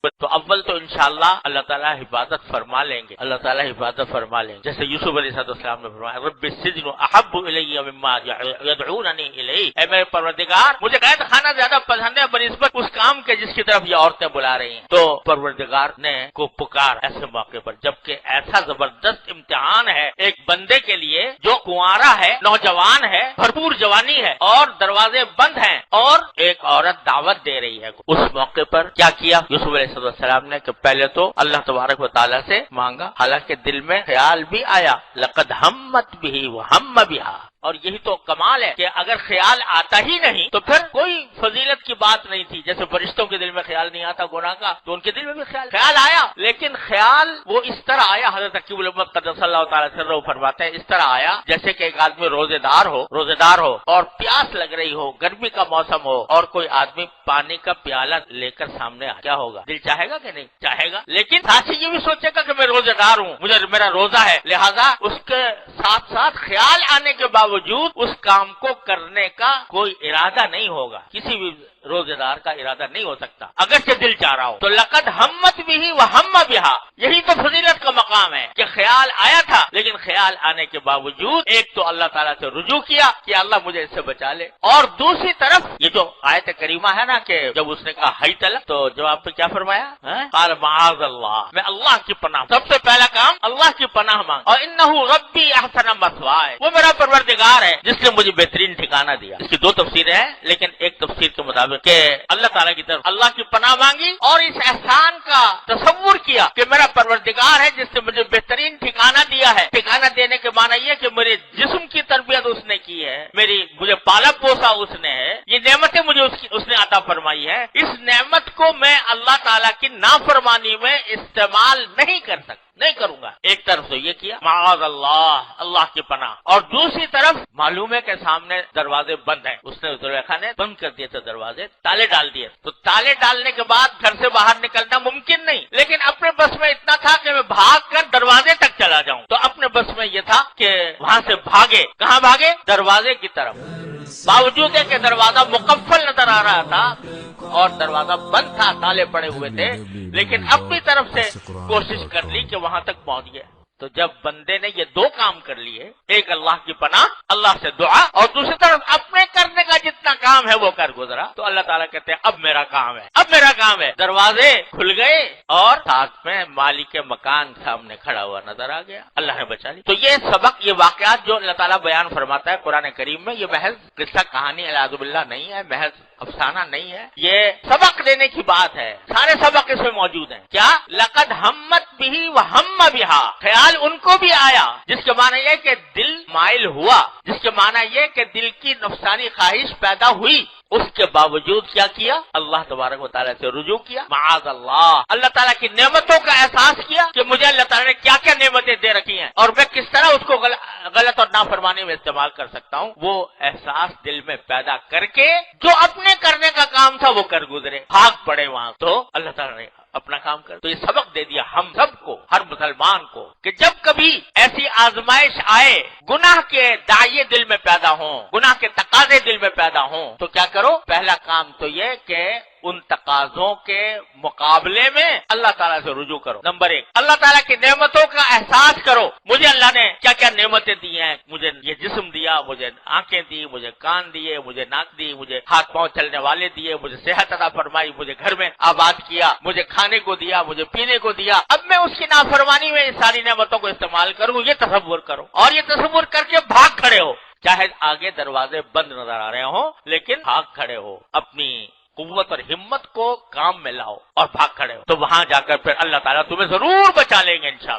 تو اول تو انشاءاللہ اللہ تعالیٰ حفاظت فرما لیں گے، اللہ تعالیٰ حفاظت فرما لیں گے، جیسے یوسف علیہ السلام نے فرمایا رب السجن احب الی مما یدعوننی الیہ، اے میرے پروردگار مجھے قید خانہ زیادہ پسند ہے بنسبت اس کام کے جس کی طرف یہ عورتیں بلا رہی ہیں۔ تو پروردگار نے کو پکار ایسے موقع پر، جبکہ ایسا زبردست امتحان ہے ایک بندے کے لیے جو کنوارا ہے، نوجوان ہے، بھرپور جوانی ہے اور دروازے بند ہیں، اور ایک عورت دعوت دے رہی ہے، اس موقع پر کیا کیا یوسف علیہ السلام نے کہ پہلے تو اللہ تبارک و تعالیٰ سے مانگا، حالانکہ دل میں خیال بھی آیا لقد ہمت بھی وہم بہا، اور یہی تو کمال ہے کہ اگر خیال آتا ہی نہیں تو پھر کوئی فضیلت کی بات نہیں تھی۔ جیسے فرشتوں کے دل میں خیال نہیں آتا گناہ کا، تو ان کے دل میں بھی خیال آیا، لیکن خیال وہ اس طرح آیا، حضرت عقیب الامت قدس اللہ تعالیٰ سرہ فرماتے ہیں اس طرح آیا جیسے کہ ایک آدمی روزے دار ہو اور پیاس لگ رہی ہو، گرمی کا موسم ہو، اور کوئی آدمی پانی کا پیالہ لے کر سامنے آ، کیا ہوگا؟ دل چاہے گا کہ نہیں چاہے گا؟ لیکن ساتھ ہی یہ بھی سوچے گا کہ میں روزے دار ہوں، مجھے میرا روزہ ہے، لہذا اس کے ساتھ ساتھ خیال آنے کے باوجود اس کام کو کرنے کا کوئی ارادہ نہیں ہوگا، کسی بھی روزے دار کا ارادہ نہیں ہو سکتا اگرچہ دل چاہ رہا ہو۔ تو لقد ہمت بھی وہم بہا، یہی تو فضیلت کا مقام ہے کہ خیال آیا تھا لیکن خیال آنے کے باوجود ایک تو اللہ تعالیٰ سے رجوع کیا کہ اللہ مجھے اس سے بچا لے، اور دوسری طرف یہ جو آیت کریمہ ہے نا کہ جب اس نے کہا ہیت لک، تو جواب پہ کیا فرمایا؟ قال معاذ اللہ، میں اللہ کی پناہ، سب سے پہلا کام اللہ کی پناہ مانگ، اور انہ ربی احسن مثوائے، وہ میرا پروردگار ہے جس نے مجھے بہترین ٹھکانہ دیا۔ اس کی دو تفسیریں ہیں، لیکن ایک تفسیر کے مطابق کہ اللہ تعالیٰ کی طرف اللہ کی پناہ مانگی اور اس احسان کا تصور کیا کہ میرا پروردگار ہے جس نے مجھے بہترین ٹھکانہ دیا ہے۔ ٹھکانہ دینے کے معنی یہ کہ میرے جسم کی تربیت اس نے کی ہے، مجھے پالا پوسا اس نے ہے، یہ نعمتیں مجھے اس نے عطا فرمائی ہے، اس نعمت کو میں اللہ تعالیٰ کی نافرمانی میں استعمال نہیں کر سکتا، نہیں کروں گا۔ ایک طرف تو یہ کیا معاذ اللہ، اللہ کی پناہ، اور دوسری طرف معلوم ہے کہ سامنے دروازے بند ہیں، اس نے زلیخا نے بند کر دیے تھے دروازے، تالے ڈال دیے، تو تالے ڈالنے کے بعد گھر سے باہر نکلنا ممکن نہیں، لیکن اپنے بس میں اتنا تھا کہ میں بھاگ کر دروازے تک چلا جاؤں، تو اپنے بس میں یہ تھا کہ وہاں سے بھاگے، کہاں بھاگے؟ دروازے کی طرف، باوجود ہے کہ دروازہ مقفل نظر آ رہا تھا اور دروازہ بند تھا، تالے پڑے ہوئے تھے، لیکن اپنی طرف سے کوشش کر لی کہ وہاں تک پہنچ گیا۔ تو جب بندے نے یہ دو کام کر لیے، ایک اللہ کی پناہ، اللہ سے دعا، اور دوسری طرف اپنے کرنے کا جتنا کام ہے وہ کر گزرا، تو اللہ تعالیٰ کہتے ہیں اب میرا کام ہے، اب میرا کام ہے۔ دروازے کھل گئے اور ساتھ میں مالک مکان سامنے کھڑا ہوا نظر آ گیا، اللہ نے بچا لی۔ تو یہ سبق، یہ واقعات جو اللہ تعالیٰ بیان فرماتا ہے قرآن کریم میں، یہ محض قصہ کہانی اعوذ باللہ نہیں ہے، محض افسانہ نہیں ہے، یہ سبق دینے کی بات ہے، سارے سبق اس میں موجود ہیں۔ کیا؟ لقد ہمت بھی وہم بہا، خیال ان کو بھی آیا، جس کے معنی یہ کہ دل مائل ہوا، جس کے معنی یہ کہ دل کی نفسانی خواہش پیدا ہوئی، اس کے باوجود کیا کیا؟ اللہ تبارک و تعالیٰ سے رجوع کیا، معاذ اللہ، اللہ تعالیٰ کی نعمتوں کا احساس کیا کہ مجھے اللہ تعالیٰ نے کیا کیا نعمتیں دے رکھی ہیں اور میں کس طرح اس کو غلط اور نافرمانی میں استعمال کر سکتا ہوں، وہ احساس دل میں پیدا کر کے جو اپنے کرنے کا کام تھا وہ کر گزرے، بھاگ پڑے وہاں، تو اللہ تعالیٰ نے اپنا کام کر۔ تو یہ سبق دے دیا ہم سب کو، ہر مسلمان کو، کہ جب کبھی ایسی آزمائش آئے، گناہ کے داعیے دل میں پیدا ہوں، گناہ کے تقاضے دل میں پیدا ہوں، تو کیا کرو؟ پہلا کام تو یہ کہ ان تقاضوں کے مقابلے میں اللہ تعالیٰ سے رجوع کرو۔ نمبر ایک، اللہ تعالیٰ کی نعمتوں کا احساس کرو، مجھے اللہ نے کیا کیا نعمتیں دی ہیں، مجھے یہ جسم دیا، مجھے آنکھیں دی، مجھے کان دیے، مجھے ناک دی، مجھے ہاتھ پاؤں چلنے والے دیے، مجھے صحت عطا فرمائی، مجھے گھر میں آباد کیا، مجھے کھانے کو دیا، مجھے پینے کو دیا، اب میں اس کی نافرمانی میں اس ساری نعمتوں کو استعمال کروں، یہ تصور کرو، اور یہ تصور کر کے بھاگ کھڑے ہو، چاہے آگے دروازے بند نظر آ رہے ہوں لیکن بھاگ کھڑے ہو، اپنی قوت اور ہمت کو کام میں لاؤ اور بھاگ کھڑے ہو، تو وہاں جا کر پھر اللہ تعالیٰ تمہیں ضرور بچا لیں گے انشاءاللہ۔